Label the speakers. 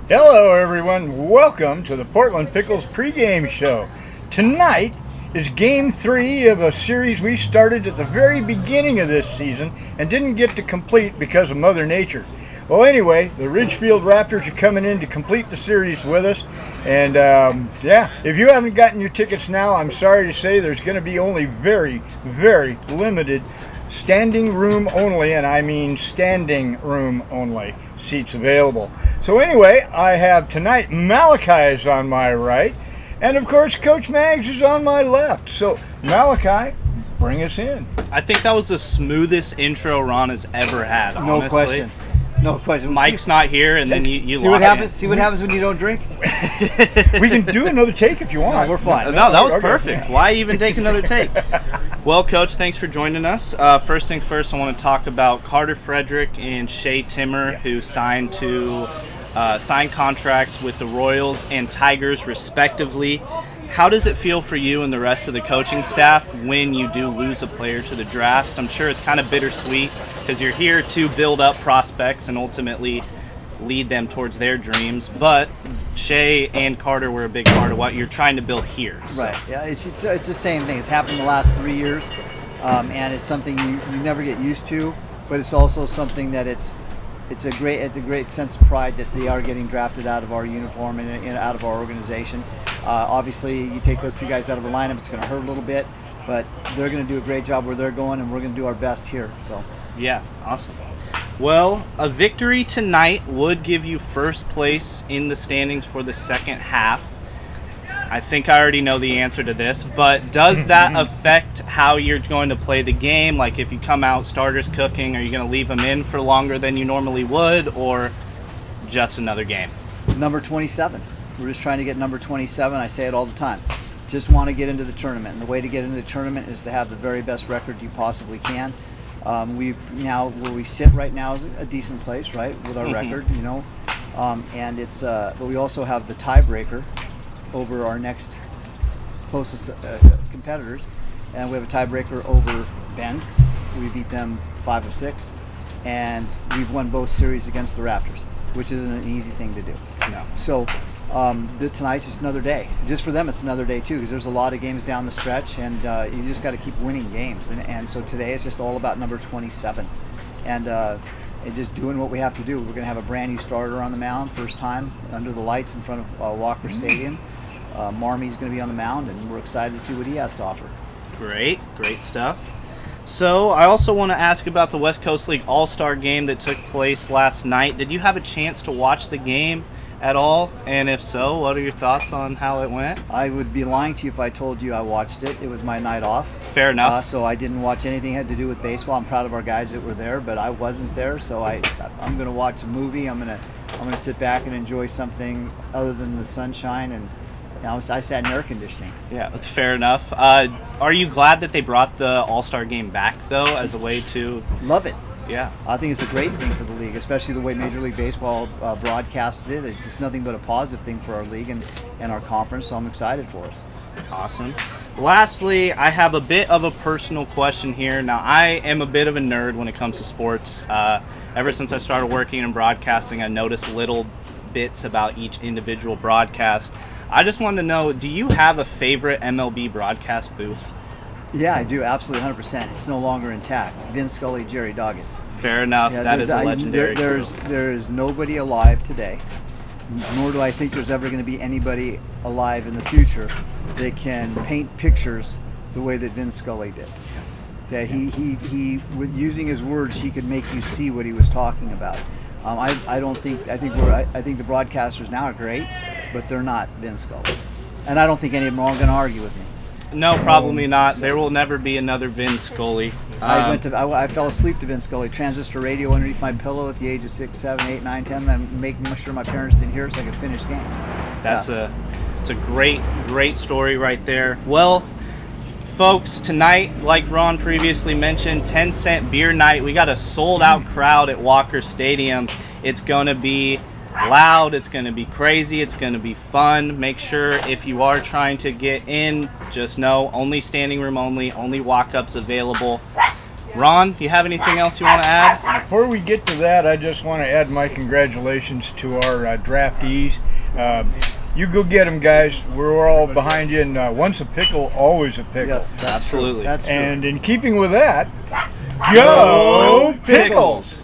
Speaker 1: Hello, everyone. Welcome to the Portland Pickles pregame show. Tonight is Game 3 of a series we started at the very beginning of this season and didn't get to complete because of Mother Nature. Well, anyway, the Ridgefield Raptors are coming in to complete the series with us. And, if you haven't gotten your tickets now, I'm sorry to say there's going to be only very, very limited standing room only, and I mean standing room only, seats available. So anyway, I have tonight Malichi is on my right, and of course Coach Mags is on my left. So Malichi, bring us in.
Speaker 2: I think that was the smoothest intro Ron has ever had, honestly.
Speaker 3: No question. No question.
Speaker 2: Mike's not here, and then you
Speaker 3: see what happens. See what happens when you don't drink.
Speaker 1: We can do another take if you want.
Speaker 3: No, we're fine.
Speaker 2: No, that was perfect. Why even take another take? Well, Coach, thanks for joining us. First things first, I want to talk about Carter Fredrick and Shay who signed contracts with the Royals and Tigers, respectively. How does it feel for you and the rest of the coaching staff when you do lose a player to the draft? I'm sure it's kind of bittersweet because you're here to build up prospects and ultimately lead them towards their dreams. But Shay and Carter were a big part of what you're trying to build here. So.
Speaker 3: Right. Yeah. It's the same thing. It's happened the last 3 years, and it's something you never get used to. But it's also something that it's a great sense of pride that they are getting drafted out of our uniform and out of our organization. Obviously, you take those two guys out of our lineup, it's going to hurt a little bit, but they're going to do a great job where they're going, and we're going to do our best here. So,
Speaker 2: yeah, awesome. Well, a victory tonight would give you first place in the standings for the second half. I think I already know the answer to this, but does that affect how you're going to play the game? Like if you come out starters cooking, are you going to leave them in for longer than you normally would, or just another game?
Speaker 3: Number 27. We're just trying to get number 27. I say it all the time. Just want to get into the tournament. And the way to get into the tournament is to have the very best record you possibly can. We've now, where we sit right now is a decent place, right, with our record, you know. And it's, but we also have the tiebreaker over our next closest competitors, and we have a tiebreaker over Bend. We beat them 5 of 6, and we've won both series against the Raptors, which isn't an easy thing to do.
Speaker 2: No.
Speaker 3: So tonight's just another day. Just for them, it's another day too, because there's a lot of games down the stretch, and you just got to keep winning games. And so today it's just all about number 27, and just doing what we have to do. We're going to have a brand new starter on the mound, first time under the lights in front of Walker Stadium. Marmy's going to be on the mound, and we're excited to see what he has to offer.
Speaker 2: Great stuff. So I also want to ask about the West Coast League AllStar Game that took place last night. Did you have a chance to watch the game at all? And if so, what are your thoughts on how it went?
Speaker 3: I would be lying to you if I told you I watched it. It was my night off.
Speaker 2: Fair enough.
Speaker 3: So I didn't watch anything that had to do with baseball. I'm proud of our guys that were there, but I wasn't there. So I'm going to watch a movie. I'm going to sit back and enjoy something other than the sunshine, and I sat in air conditioning.
Speaker 2: Yeah, that's fair enough. Are you glad that they brought the All-Star Game back, though, as a way to...
Speaker 3: Love it.
Speaker 2: Yeah.
Speaker 3: I think it's a great thing for the league, especially the way Major League Baseball broadcasted it. It's just nothing but a positive thing for our league and our conference, so I'm excited for us.
Speaker 2: Awesome. Lastly, I have a bit of a personal question here. Now, I am a bit of a nerd when it comes to sports. Ever since I started working in broadcasting, I noticed little bits about each individual broadcast. I just wanted to know, do you have a favorite MLB broadcast booth?
Speaker 3: Yeah, I do, absolutely, 100%. It's no longer intact. Vin Scully, Jerry Doggett.
Speaker 2: Fair enough. Yeah, that is a legendary
Speaker 3: there is nobody alive today, nor do I think there's ever going to be anybody alive in the future that can paint pictures the way that Vin Scully did. Okay, he using his words, he could make you see what he was talking about. I think the broadcasters now are great, but they're not Vin Scully, and I don't think any of them are going to argue with me.
Speaker 2: No, probably not. There will never be another Vin Scully.
Speaker 3: I fell asleep to Vin Scully. Transistor radio underneath my pillow at the age of 6, 7, 8, 9, 10, and making sure my parents didn't hear so I could finish games.
Speaker 2: It's a great story right there. Well, folks, tonight, like Ron previously mentioned, 10-cent beer night. We got a sold-out crowd at Walker Stadium. It's going to be loud, it's going to be crazy, it's going to be fun. Make sure if you are trying to get in, just know only standing room only walk-ups available. Ron, do you have anything else you want to add?
Speaker 1: before we get to that, I just want to add my congratulations to our draftees. You go get them, guys. We're all behind you. And once a pickle, always a pickle.
Speaker 3: Yes, that's
Speaker 2: Absolutely.
Speaker 3: True. That's true.
Speaker 1: And in keeping with that, go Pickles!